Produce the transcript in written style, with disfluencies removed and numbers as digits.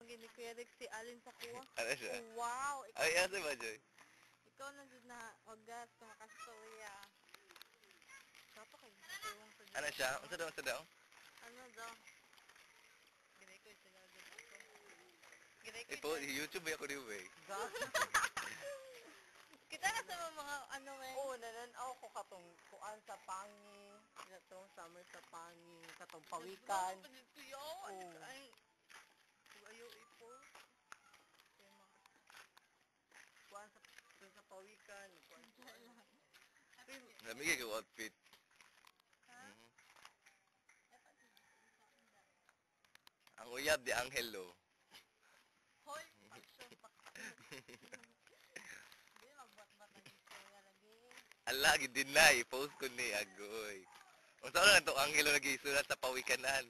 gini Kuya Rick si Alin sa kuha. Ano siya? Oh, wow! Ikaw, Ay, asa ba, Joy? ikaw na dyan na ogas kung makastorya. Kato kayo sa tuwang sa Ano siya? Unsa daw, unsa daw? Ano daw? Gini ko sila dyan ako. Gini ko Ipo, YouTube ba ako di ba? Kita na sa mga ano eh. Oo, nananaw ko katong kuan sa pangi, katong summer sa pangi, katong pawikan. Oo. Oo. Ay, ayaw ipo. Kaya mga Kuan sa pawikan, kuan Namigay ko outfit. ha? Mhm. Ang uyab di Angelo. Hoy, pasyon pa. Hindi, magbat-bat lagi istorya lagi. Ala, gid dinay, post ko ni agoy. Unsa na to Angelo lagi isulat sa pawikanan.